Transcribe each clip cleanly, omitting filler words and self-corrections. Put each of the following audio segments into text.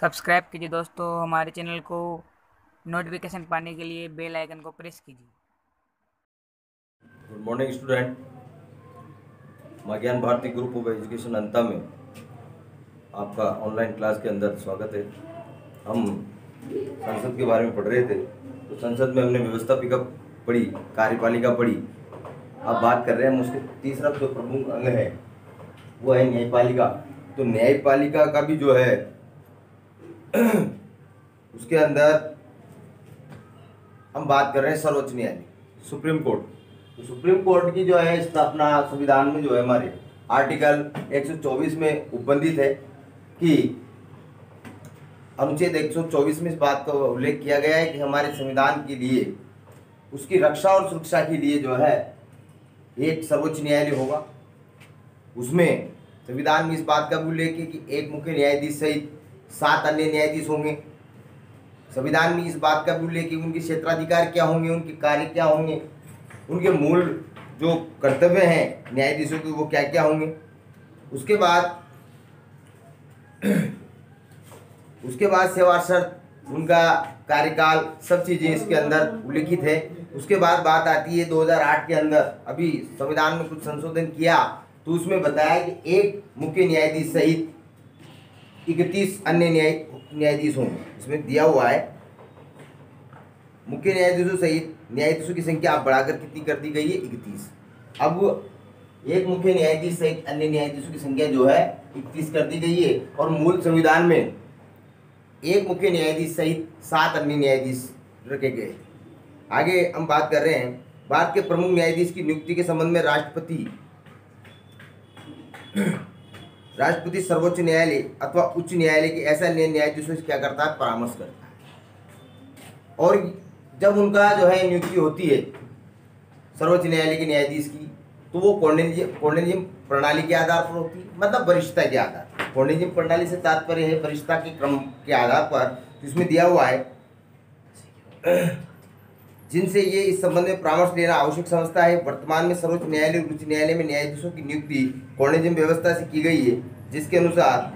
Subscribe कीजिए दोस्तों हमारे चैनल को। नोटिफिकेशन पाने के लिए बेल आइकन को प्रेस कीजिए। Good morning student. माँ ज्ञान भारती ग्रुप ऑफ एजुकेशन अंता में आपका ऑनलाइन क्लास के अंदर स्वागत है। हम संसद के बारे में पढ़ रहे थे, तो संसद में हमने व्यवस्थापिका पढ़ी, कार्यपालिका पढ़ी। अब बात कर रहे हैं हम उसके तीसरा जो प्रमुख अंग है वो है न्यायपालिका। तो न्यायपालिका का भी जो है उसके अंदर हम बात कर रहे हैं सर्वोच्च न्यायालय, सुप्रीम कोर्ट। तो सुप्रीम कोर्ट की जो है स्थापना संविधान में जो है हमारे आर्टिकल 124 में उपबंधित है कि अनुच्छेद 124 में इस बात का उल्लेख किया गया है कि हमारे संविधान के लिए उसकी रक्षा और सुरक्षा के लिए जो है एक सर्वोच्च न्यायालय होगा। उसमें संविधान में इस बात का भी उल्लेख है कि एक मुख्य न्यायाधीश सहित 7 अन्य न्यायाधीश होंगे। संविधान में इस बात का भी उल्लेख है कि उनके क्षेत्राधिकार क्या होंगे, उनके कार्य क्या होंगे, उनके मूल जो कर्तव्य हैं न्यायाधीशों के वो क्या क्या होंगे। उसके बाद सेवा शर्त, उनका कार्यकाल, सब चीज़ें इसके अंदर उल्लिखित है। उसके बाद बात आती है 2008 के अंदर अभी संविधान में कुछ संशोधन किया, तो उसमें बताया कि एक मुख्य न्यायाधीश सहित 31 अन्य न्यायाधीश होंगे। इसमें दिया हुआ है मुख्य न्यायाधीशों सहित न्यायाधीशों की संख्या अब बढ़ाकर कितनी कर दी गई है, 31। अब एक मुख्य न्यायाधीश सहित अन्य न्यायाधीशों की संख्या जो है 31 कर दी गई है। और मूल संविधान में एक मुख्य न्यायाधीश सहित 7 अन्य न्यायाधीश रखे गए। आगे हम बात कर रहे हैं भारत के प्रमुख न्यायाधीश की नियुक्ति के संबंध में राष्ट्रपति सर्वोच्च न्यायालय अथवा उच्च न्यायालय के ऐसा न्यायाधीशों से क्या करता है, परामर्श करता है। और जब उनका जो है नियुक्ति होती है सर्वोच्च न्यायालय के न्यायाधीश की, तो वो कॉर्नेलियम प्रणाली के आधार पर होती है, मतलब वरिष्ठता के आधार पर। कॉर्नेलियम प्रणाली से तात्पर्य है वरिष्ठता के क्रम के आधार पर। इसमें दिया हुआ है जिनसे ये इस संबंध में परामर्श लेना आवश्यक समझता है। वर्तमान में सर्वोच्च न्यायालय और उच्च न्यायालय में न्यायाधीशों की नियुक्ति कॉर्नेलियम व्यवस्था से की गई है, जिसके अनुसार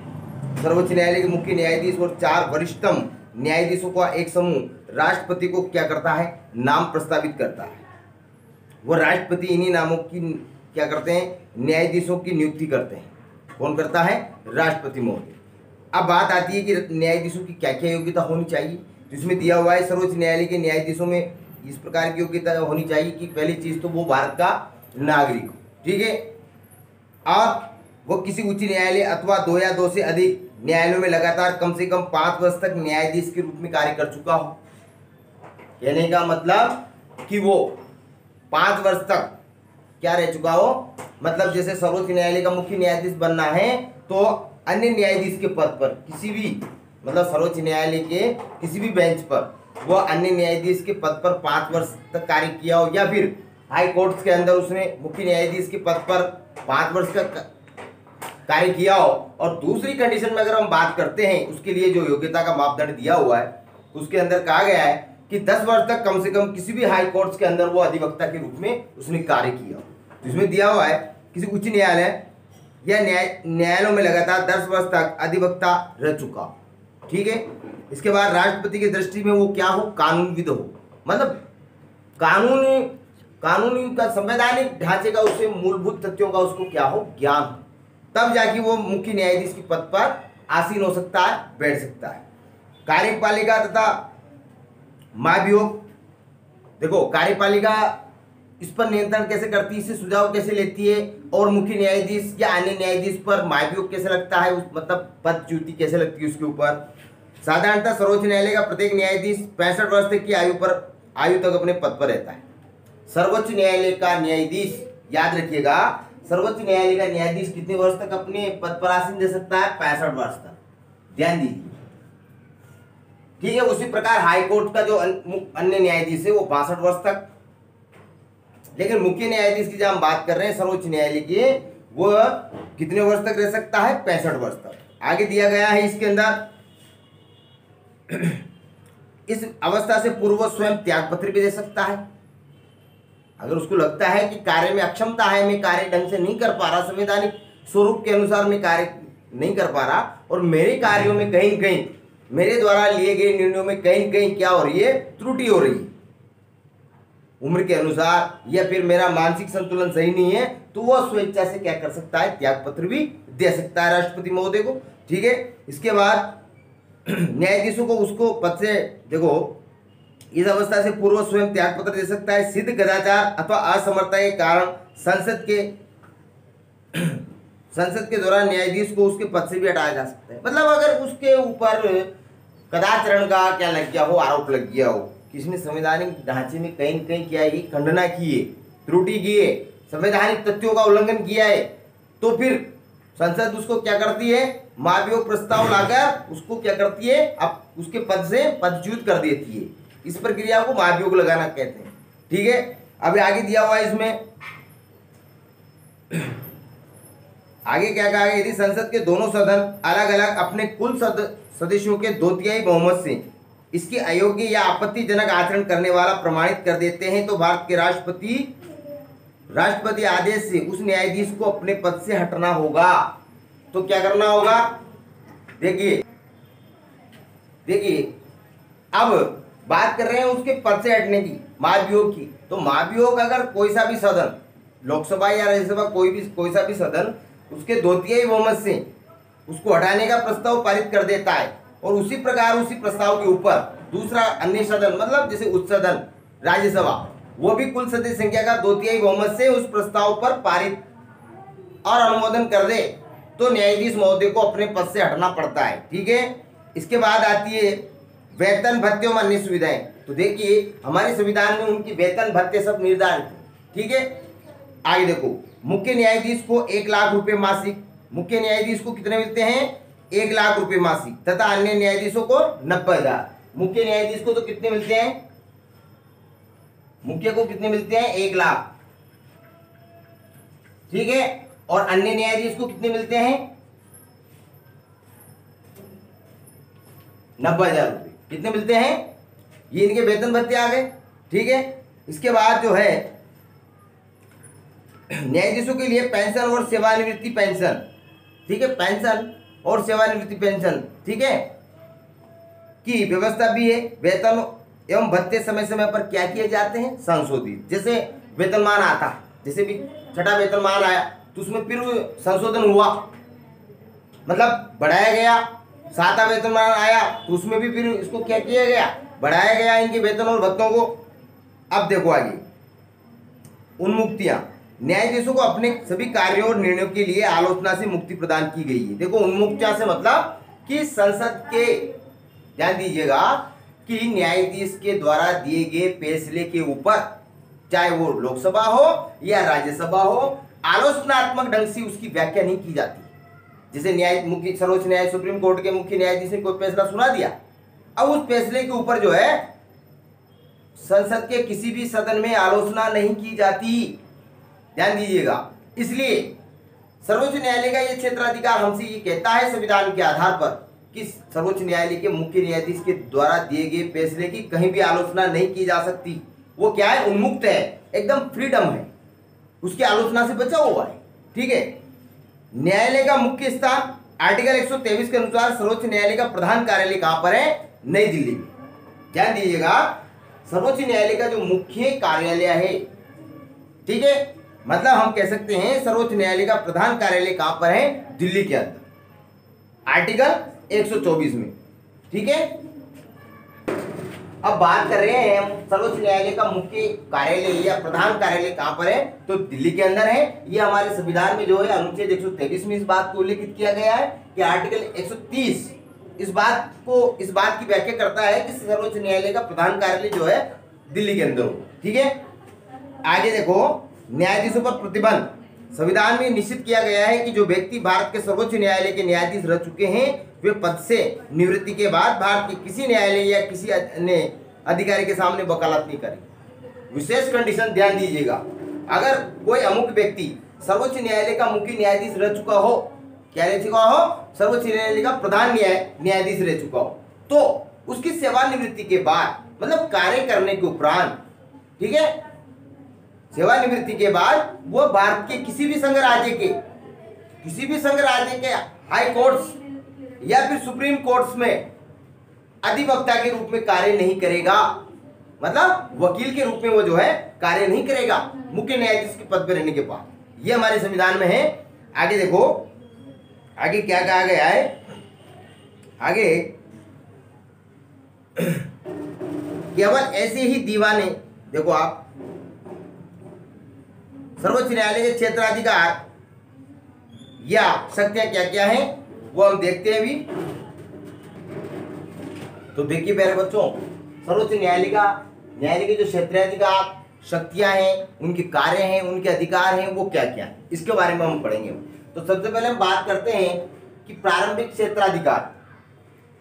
सर्वोच्च न्यायालय के मुख्य न्यायाधीश और 4 वरिष्ठतम न्यायाधीशों का एक समूह राष्ट्रपति को क्या करता है, नाम प्रस्तावित करता है। वो राष्ट्रपति इन्हीं नामों की क्या करते हैं, न्यायाधीशों की नियुक्ति करते हैं। कौन करता है, राष्ट्रपति महोदय। अब बात आती है कि न्यायाधीशों की क्या क्या योग्यता होनी चाहिए। तो इसमें दिया हुआ है सर्वोच्च न्यायालय के न्यायाधीशों में इस प्रकार की योग्यता होनी चाहिए कि पहली चीज तो वो भारत का नागरिक हो, ठीक है, और वो किसी उच्च न्यायालय अथवा 2 या 2 से अधिक न्यायालयों में लगातार कम से कम 5 वर्ष तक न्यायाधीश के रूप में कार्य कर चुका हो। कहने का मतलब कि वो 5 वर्ष तक क्या रह चुका हो, मतलब जैसे सर्वोच्च न्यायालय का मुख्य न्यायाधीश बनना है तो अन्य न्यायाधीश के पद पर किसी भी, मतलब सर्वोच्च न्यायालय के किसी भी बेंच पर वो अन्य न्यायाधीश के पद पर 5 वर्ष तक कार्य किया हो, या फिर हाई कोर्ट्स के अंदर उसने मुख्य न्यायाधीश के पद पर 5 वर्ष का कार्य किया हो। और दूसरी कंडीशन में अगर हम बात करते हैं उसके लिए जो योग्यता का मापदंड दिया हुआ है, उसके अंदर कहा गया है कि 10 वर्ष तक कम से कम किसी भी हाई कोर्ट्स के अंदर वो अधिवक्ता के रूप में उसने कार्य किया हो। तो इसमें दिया हुआ है किसी उच्च न्यायालय या न्यायालयों में लगातार 10 वर्ष तक अधिवक्ता रह चुका, ठीक है। इसके बाद राष्ट्रपति की दृष्टि में वो क्या हो, कानूनविद हो, मतलब कानूनी का संवैधानिक ढांचे का, उससे मूलभूत तथ्यों का उसको क्या हो, ज्ञान हो, तब जाके वो मुख्य न्यायाधीश के पद पर आसीन हो सकता है, बैठ सकता है। कार्यपालिका तथा महाभियोग, देखो कार्यपालिका इस पर नियंत्रण कैसे करती है, इससे सुझाव कैसे लेती है, और मुख्य न्यायाधीश या अन्य न्यायाधीश पर महाभियोग कैसे लगता है, मतलब पदच्युति कैसे लगती है उसके ऊपर। साधारणतः सर्वोच्च न्यायालय का प्रत्येक न्यायाधीश 65 वर्ष तक की आयु तक अपने पद पर रहता है। सर्वोच्च न्यायालय का न्यायाधीश, याद रखिएगा, सर्वोच्च न्यायालय का न्यायाधीश कितने वर्ष तक अपने पद पर आसीन रह सकता है, 65 वर्ष तक, ध्यान दीजिए, ठीक है। उसी प्रकार हाई कोर्ट का जो अन्य न्यायाधीश है वो 62 वर्ष तक। लेकिन मुख्य न्यायाधीश की जब हम बात कर रहे हैं सर्वोच्च न्यायालय की, वो कितने वर्ष तक रह सकता है, 65 वर्ष तक। आगे दिया गया है इसके अंदर इस अवस्था से पूर्व स्वयं त्याग पत्र भी दे सकता है। अगर उसको लगता है कि कार्य में अक्षमता है, मैं कार्य ढंग से नहीं कर पा रहा, संवैधानिक स्वरूप के अनुसार मैं कार्य नहीं कर पा रहा, और मेरे कार्यों में कहीं न कहीं मेरे द्वारा लिए गए निर्णयों में कहीं न कहीं क्या हो रही है, त्रुटि हो रही है उम्र के अनुसार, या फिर मेरा मानसिक संतुलन सही नहीं है, तो वह स्वेच्छा से क्या कर सकता है, त्याग पत्र भी दे सकता है राष्ट्रपति महोदय को। ठीक है, इसके बाद न्यायाधीशों को उसको पद से, देखो इस अवस्था से पूर्व स्वयं त्याग पत्र दे सकता है। सिद्ध कदाचार अथवा असमर्थता के कारण संसद के दौरान न्यायाधीश को उसके पद से भी हटाया जा सकता है। मतलब अगर उसके ऊपर कदाचरण का क्या लग गया हो, आरोप लग गया हो, किसी ने संवैधानिक ढांचे में कहीं न कहीं क्या है, खंडना की है, त्रुटि की है, संवैधानिक तथ्यों का उल्लंघन किया है, तो फिर संसद उसको क्या करती है, महाभियोग प्रस्ताव लाकर उसको क्या करती है, अब उसके पद से पदच्युत कर देती है। इस प्रक्रिया को महाभियोग लगाना कहते हैं। ठीक है, अभी आगे दिया हुआ है इसमें, आगे क्या कहा है, यदि संसद के दोनों सदन अलग अलग अपने कुल सदस्यों के 2/3 बहुमत से इसकी अयोग्य या आपत्तिजनक आचरण करने वाला प्रमाणित कर देते हैं, तो भारत के राष्ट्रपति आदेश से उस न्यायाधीश को अपने पद से हटना होगा। तो क्या करना होगा, देखिए अब बात कर रहे हैं उसके पद से हटने की, महाभियोग की। तो महाभियोग अगर कोई सा भी सदन, लोकसभा या राज्यसभा, कोई सा भी सदन उसके 2/3 बहुमत से उसको हटाने का प्रस्ताव पारित कर देता है, और उसी प्रकार उसी प्रस्ताव के ऊपर दूसरा अन्य सदन, मतलब जैसे उच्च सदन राज्यसभा, वो भी कुल सदस्य संख्या का 2/3 बहुमत से उस प्रस्ताव पर पारित और अनुमोदन कर दे, तो न्यायाधीश महोदय को अपने पद से हटना पड़ता है। ठीक है, इसके बाद आती है वेतन भत्ते और अन्य सुविधाएं। तो देखिए हमारे संविधान में उनकी वेतन भत्ते सब निर्धारित है। ठीक है, आगे देखो, मुख्य न्यायाधीश को 1 लाख रुपए मासिक, मुख्य न्यायाधीश को कितने मिलते हैं, 1 लाख रुपए मासिक, तथा अन्य न्यायाधीशों को 90,000। मुख्य न्यायाधीश को तो कितने मिलते हैं, मुख्य को कितने मिलते हैं, 1 लाख। ठीक है, और अन्य न्यायाधीश को कितने मिलते हैं, 90,000 रुपए। कितने मिलते हैं, ये इनके वेतन भत्ते आ गए। ठीक है, इसके बाद जो है न्यायाधीशों के लिए पेंशन और सेवानिवृत्ति पेंशन, ठीक है, पेंशन और सेवानिवृत्ति पेंशन, ठीक है, की व्यवस्था भी है। वेतन एवं भत्ते समय समय पर क्या किए जाते हैं, संशोधित। जैसे वेतनमान आता, जैसे भी छठा वेतनमान आया तो उसमें फिर संशोधन हुआ, मतलब बढ़ाया गया। 7वां वेतनमान आया तो उसमें भी फिर इसको क्या किया गया, बढ़ाया गया इनके वेतन और भत्तों को। अब देखो आगे, उन्मुक्तियां, न्यायाधीशों को अपने सभी कार्यों और निर्णयों के लिए आलोचना से मुक्ति प्रदान की गई है। देखो उन्मुक्तियां से मतलब कि संसद के, ध्यान दीजिएगा कि न्यायाधीश के द्वारा दिए गए फैसले के ऊपर, चाहे वो लोकसभा हो या राज्यसभा हो, आलोचनात्मक ढंग से उसकी व्याख्या नहीं की जाती। जैसे मुख्य सर्वोच्च न्यायालय, सुप्रीम कोर्ट के मुख्य न्यायाधीश ने कोई फैसला सुना दिया, अब उस फैसले के ऊपर जो है संसद के किसी भी सदन में आलोचना नहीं की जाती, ध्यान दीजिएगा। इसलिए सर्वोच्च न्यायालय का यह क्षेत्राधिकार हमसे ये कहता है संविधान के आधार पर कि सर्वोच्च न्यायालय के मुख्य न्यायाधीश के द्वारा दिए गए फैसले की कहीं भी आलोचना नहीं की जा सकती। वो क्या है, उन्मुक्त है, एकदम फ्रीडम है, उसकी आलोचना से बचा हुआ है। ठीक है, न्यायालय का मुख्य स्थान आर्टिकल 123 के अनुसार सर्वोच्च न्यायालय का प्रधान कार्यालय कहां पर है, नई दिल्ली में। ध्यान दीजिएगा, सर्वोच्च न्यायालय का जो मुख्य कार्यालय है, ठीक है, मतलब हम कह सकते हैं सर्वोच्च न्यायालय का प्रधान कार्यालय कहां पर है, दिल्ली के अंदर, आर्टिकल 124 में। ठीक है, अब बात कर रहे हैं हम सर्वोच्च न्यायालय का मुख्य कार्यालय या प्रधान कार्यालय कहां पर है, तो दिल्ली के अंदर है। ये हमारे संविधान में जो है अनुच्छेद 123 में इस बात को उल्लेखित किया गया है कि आर्टिकल 130 इस बात की व्याख्या करता है कि सर्वोच्च न्यायालय का प्रधान कार्यालय जो है दिल्ली के अंदर हो। ठीक है, आगे देखो, न्यायाधीशों पर प्रतिबंध, संविधान में निश्चित किया गया है कि जो व्यक्ति भारत के सर्वोच्च न्यायालय के न्यायाधीश रह चुके हैं वे पद से निवृत्ति के बाद भारत के किसी न्यायालय या किसी अन्य अधिकारी के सामने वकालत नहीं करेंगे। विशेष कंडीशन, ध्यान दीजिएगा, अगर कोई अमुक व्यक्ति सर्वोच्च न्यायालय का मुख्य न्यायाधीश रह चुका हो, क्या रह चुका हो, सर्वोच्च न्यायालय का प्रधान न्यायाधीश रह चुका हो, तो उसकी सेवानिवृत्ति के बाद, मतलब कार्य करने के उपरांत, ठीक है, सेवानिवृत्ति के बाद वो भारत के किसी भी संघ राज्य के हाई कोर्ट्स या फिर सुप्रीम कोर्ट्स में अधिवक्ता के रूप में कार्य नहीं करेगा, मतलब वकील के रूप में वो जो है कार्य नहीं करेगा मुख्य न्यायाधीश के पद पर रहने के बाद। ये हमारे संविधान में है। आगे देखो, आगे क्या कहा गया है, आगे केवल ऐसे ही दीवाने, देखो आप, सर्वोच्च न्यायालय के क्षेत्राधिकार या शक्तियां क्या क्या हैं वो हम देखते हैं अभी। तो देखिए प्यारे बच्चों, सर्वोच्च न्यायालय के जो क्षेत्राधिकार, शक्तियां हैं, उनके कार्य हैं, उनके अधिकार हैं, वो क्या क्या है, इसके बारे में हम पढ़ेंगे। तो सबसे पहले हम बात करते हैं कि प्रारंभिक क्षेत्राधिकार।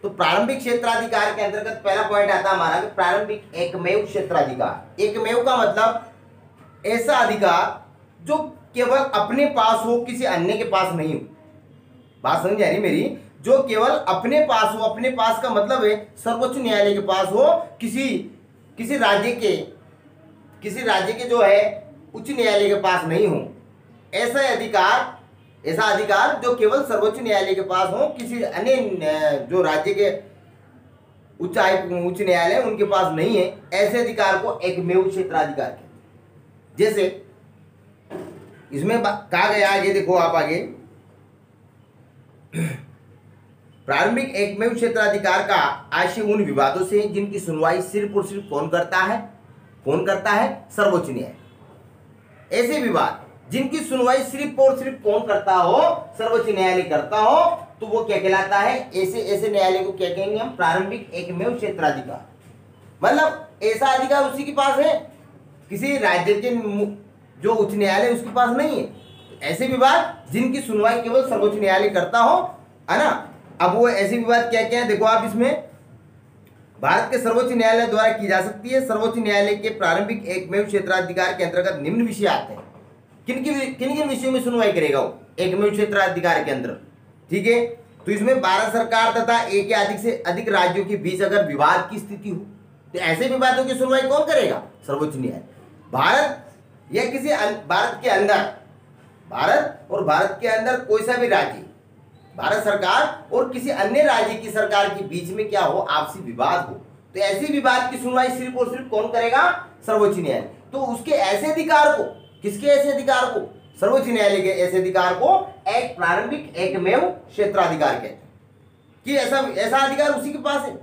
तो प्रारंभिक क्षेत्राधिकार के अंतर्गत पहला पॉइंट आता है हमारा कि प्रारंभिक एकमेव क्षेत्राधिकार। एकमेव का मतलब ऐसा अधिकार जो केवल अपने पास हो, किसी अन्य के पास नहीं हो। बात समझ आ रही मेरी? जो केवल अपने पास हो, अपने पास का मतलब है सर्वोच्च न्यायालय के पास हो, किसी राज्य के जो है उच्च न्यायालय के पास नहीं हो। ऐसा अधिकार जो केवल सर्वोच्च न्यायालय के पास हो, किसी अन्य जो राज्य के उच्च न्यायालय उनके पास नहीं है, ऐसे अधिकार को एकमेव क्षेत्राधिकार कहते हैं। जैसे इसमें कहा गया, ये देखो आप आगे, प्रारंभिक एकमेव क्षेत्राधिकार का आशय उन विवादों से जिनकी सुनवाई सिर्फ और सिर्फ कौन करता है? सर्वोच्च न्यायालय। ऐसे विवाद जिनकी सुनवाई सिर्फ और सिर्फ कौन करता हो? सर्वोच्च न्यायालय करता हो, तो वो क्या कहलाता है? ऐसे न्यायालय को क्या कहेंगे हम? प्रारंभिक एकमेव क्षेत्राधिकार। मतलब ऐसा अधिकार उसी के पास है, किसी राज्य के जो उच्च न्यायालय उसके पास नहीं है। ऐसे विवाद जिनकी सुनवाई केवल सर्वोच्च न्यायालय करता हो, है ना। अब वो ऐसे विवाद क्या क्या है देखो आप, इसमें भारत के सर्वोच्च न्यायालय द्वारा की जा सकती है। सर्वोच्च न्यायालय के प्रारंभिक एकमेव क्षेत्राधिकार के अंतर्गत निम्न विषय आते हैं। किन किन विषयों में सुनवाई करेगा वो एकमेव क्षेत्राधिकार के अंदर? ठीक है, तो इसमें भारत सरकार तथा एक या अधिक से अधिक राज्यों के बीच अगर विवाद की स्थिति हो, तो ऐसे विवादों की सुनवाई कौन करेगा? सर्वोच्च न्यायालय। भारत या किसी भारत के अंदर कोई सा भी राज्य, भारत सरकार और किसी अन्य राज्य की सरकार के बीच में क्या हो? आपसी विवाद हो, तो ऐसे विवाद की सुनवाई सिर्फ और सिर्फ कौन करेगा? सर्वोच्च न्यायालय। तो उसके ऐसे अधिकार को, किसके ऐसे अधिकार को? सर्वोच्च न्यायालय के ऐसे अधिकार को एक प्रारंभिक एकमेव क्षेत्राधिकार कहते हैं कि ऐसा अधिकार उसी के पास है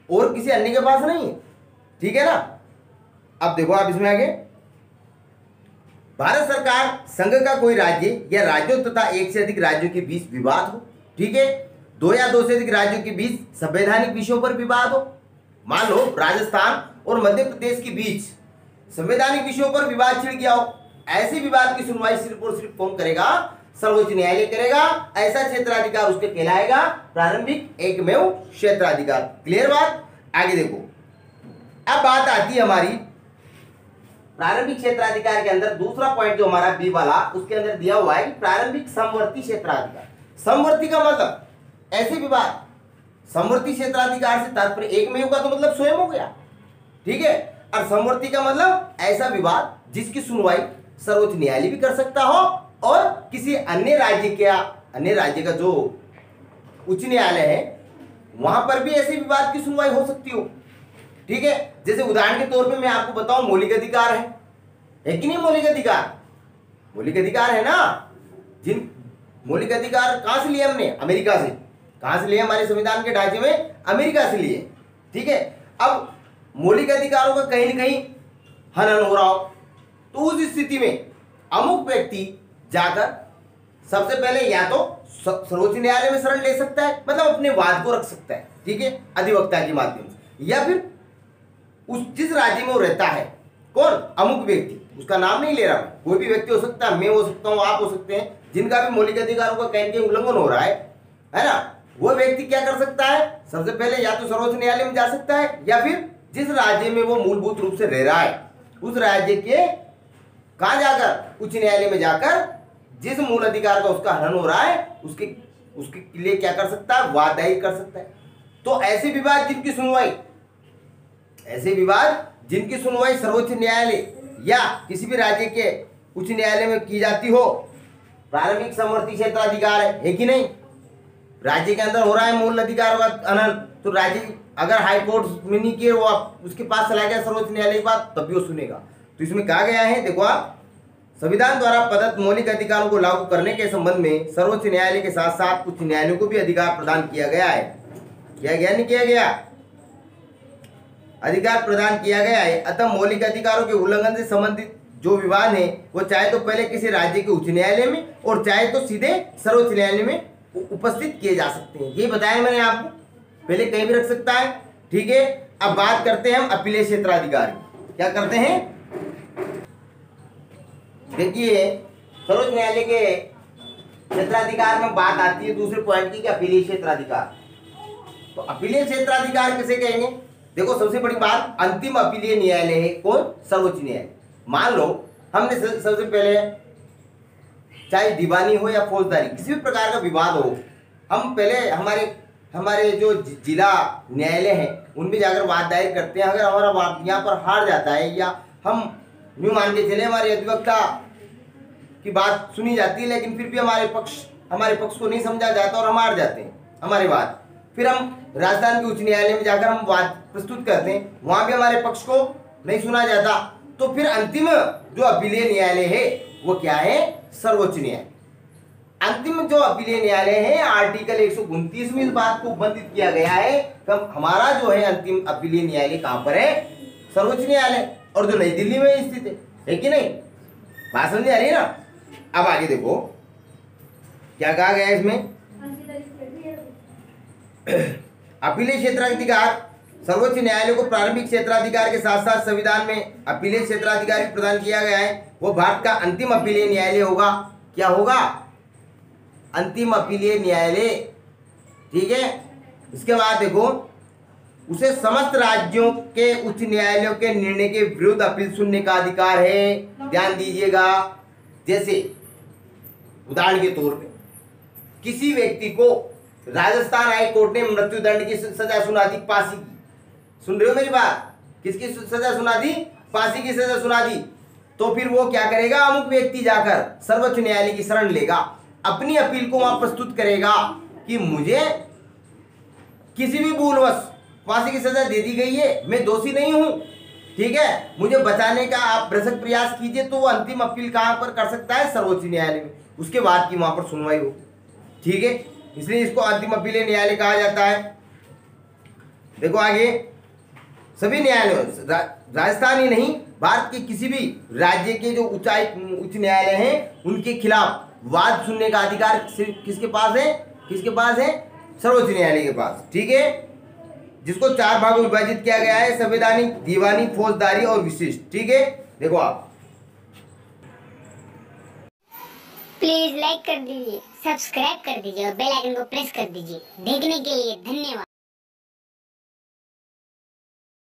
और किसी अन्य के पास नहीं है। ठीक है ना। अब देखो आप इसमें आगे, भारत सरकार संघ का कोई राज्य या राज्यों तथा एक से अधिक राज्यों के बीच विवाद हो, ठीक है, दो या दो से अधिक राज्यों के बीच संवैधानिक विषयों पर विवाद हो, मान लो राजस्थान और मध्य प्रदेश के बीच संवैधानिक विषयों पर विवाद छिड़ गया हो, ऐसे विवाद की सुनवाई सिर्फ और सिर्फ कौन करेगा? सर्वोच्च न्यायालय करेगा। ऐसा क्षेत्राधिकार उसके कहलाएगा प्रारंभिक एकमेव क्षेत्राधिकार। क्लियर बात? आगे देखो, अब बात आती है हमारी प्रारंभिक क्षेत्राधिकार के अंदर दूसरा पॉइंट जो हमारा बी वाला, उसके अंदर दिया हुआ है प्रारंभिक समवर्ती क्षेत्राधिकार। समवर्ती का मतलब ऐसे विवाद, समवर्ती क्षेत्राधिकार से तात्पर्य एकमेव का तो मतलब स्वयं हो गया, ठीक है, और समवर्ती का मतलब ऐसा विवाद जिसकी सुनवाई सर्वोच्च न्यायालय भी कर सकता हो और किसी अन्य राज्य का जो उच्च न्यायालय है वहां पर भी ऐसे विवाद की सुनवाई हो सकती हो। ठीक है, जैसे उदाहरण के तौर पे मैं आपको बताऊं, मौलिक अधिकार है कि नहीं? मौलिक अधिकार है ना। जिन मौलिक अधिकार कहां से लिए हमने? अमेरिका से। कहां से लिए? हमारे संविधान के ढांचे में अमेरिका से लिए। ठीक है, अब मौलिक अधिकारों का कहीं ना कहीं हनन हो रहा हो, तो उस स्थिति में अमुक व्यक्ति जाकर सबसे पहले या तो सर्वोच्च न्यायालय में शरण ले सकता है, मतलब अपने वाद को रख सकता है, ठीक है, अधिवक्ता के माध्यम से, या फिर जिस राज्य में वो रहता है, कौन? अमुक व्यक्ति, उसका नाम नहीं ले रहा, कोई भी व्यक्ति हो सकता है, मैं हो सकता हूं, आप हो सकते हैं, जिनका भी मौलिक अधिकारों का कहीं कहीं उल्लंघन हो रहा है ना, वो व्यक्ति क्या कर सकता है? सबसे पहले या तो सर्वोच्च न्यायालय में जा सकता है, या फिर जिस राज्य में वो मूलभूत रूप से रह रहा है उस राज्य के कहां जाकर? उच्च न्यायालय में जाकर जिस मूल अधिकार का उसका हनन हो रहा है उसके लिए क्या कर सकता है? वाद दायर कर सकता है। तो ऐसे विवाद जिनकी सुनवाई सर्वोच्च न्यायालय या किसी भी राज्य के उच्च न्यायालय में की जाती हो, प्रारंभिक समवर्ती क्षेत्राधिकार है कि नहीं? राज्य के अंदर हो रहा है मूल अधिकारों का हनन, तो राज्य अगर हाई कोर्ट में नहीं किए, वो आप उसके पास चला गया सर्वोच्च न्यायालय के पास, तब भी वो सुनेगा। तो इसमें कहा गया है, देखो आप, संविधान द्वारा प्रदत्त मौलिक अधिकारों को लागू करने के संबंध में सर्वोच्च न्यायालय के साथ साथ उच्च न्यायालयों को भी अधिकार प्रदान किया गया है। किया गया नहीं किया गया? अधिकार प्रदान किया गया है। अतः मौलिक अधिकारों के उल्लंघन से संबंधित जो विवाद है वो चाहे तो पहले किसी राज्य के उच्च न्यायालय में और चाहे तो सीधे सर्वोच्च न्यायालय में उपस्थित किए जा सकते हैं। ये बताया मैंने आपको, पहले कहीं भी रख सकता है। ठीक है, अब बात करते हैं हम अपीलीय क्षेत्राधिकार की। क्या करते हैं? देखिए, सर्वोच्च न्यायालय के क्षेत्राधिकार में बात आती है दूसरे पॉइंट की कि अपीलीय क्षेत्राधिकार। तो अपीलीय क्षेत्राधिकार किसे कहेंगे? देखो, सबसे बड़ी बात, अंतिम अपीलीय न्यायालय है कौन? सर्वोच्च न्यायालय। मान लो हमने सबसे पहले, चाहे दीवानी हो या फौजदारी, किसी भी प्रकार का विवाद हो, हम पहले हमारे जो जिला न्यायालय हैं उनमें जाकर वाद दायर करते हैं। अगर हमारा वाद यहाँ पर हार जाता है, या हम यूँ मान के चले हमारे अधिवक्ता की बात सुनी जाती है लेकिन फिर भी हमारे पक्ष को नहीं समझा जाता और हम हार जाते हैं हमारे वाद, फिर हम राजस्थान के उच्च न्यायालय में जाकर हम वाद प्रस्तुत करते हैं, वहां भी हमारे पक्ष को नहीं सुना जाता, तो फिर अंतिम जो अपीलीय न्यायालय है वो क्या है? सर्वोच्च न्यायालय। अंतिम जो अपीलीय न्यायालय है, आर्टिकल 129 में इस बात को उल्लेखित किया गया है कि हमारा जो है अंतिम अपीलीय न्यायालय कहां पर है? सर्वोच्च न्यायालय, और जो नई दिल्ली में स्थित है कि नहीं? बात समझ आ रही है ना? अब आगे देखो क्या कहा गया है इसमें। अपीलीय क्षेत्राधिकार, सर्वोच्च न्यायालय को प्रारंभिक क्षेत्राधिकार के साथ साथ संविधान में अपीलीय क्षेत्राधिकार भी प्रदान किया गया है। वो भारत का अंतिम अपीलीय न्यायालय होगा। क्या होगा? अंतिम अपीलीय न्यायालय। ठीक है, इसके बाद देखो, उसे समस्त राज्यों के उच्च न्यायालयों के निर्णय के विरुद्ध अपील सुनने का अधिकार है। ध्यान दीजिएगा, जैसे उदाहरण के तौर पे किसी व्यक्ति को राजस्थान हाई कोर्ट ने मृत्युदंड की सजा सुना दी, फांसी की। सुन रहे हो मेरी बात? किसकी सजा सुना दी? फांसी की सजा सुना दी। तो फिर वो क्या करेगा? अमुक व्यक्ति जाकर सर्वोच्च न्यायालय की शरण लेगा, अपनी अपील को वहां प्रस्तुत करेगा कि मुझे किसी भी भूलवश फांसी की सजा दे दी गई है, मैं दोषी नहीं हूं, ठीक है, मुझे बचाने का आप भरसक प्रयास कीजिए। तो वो अंतिम अपील कहां पर कर सकता है? सर्वोच्च न्यायालय में, उसके बाद की वहां पर सुनवाई हो। ठीक है, इसलिए इसको अंतिम अपीलीय न्यायालय कहा जाता है। देखो आगे, सभी न्यायालयों, राजस्थान ही नहीं, भारत के किसी भी राज्य के जो उच्च न्यायालय हैं उनके खिलाफ वाद सुनने का अधिकार सिर्फ किसके पास है? किसके पास है? सर्वोच्च न्यायालय के पास। ठीक है, जिसको 4 भागों में विभाजित किया गया है, संवैधानिक, दीवानी, फौजदारी और विशिष्ट। ठीक है, देखो आप प्लीज लाइक कर दीजिए, सब्सक्राइब कर दीजिए और बेल आइकन को प्रेस कर दीजिए। देखने के लिए धन्यवाद।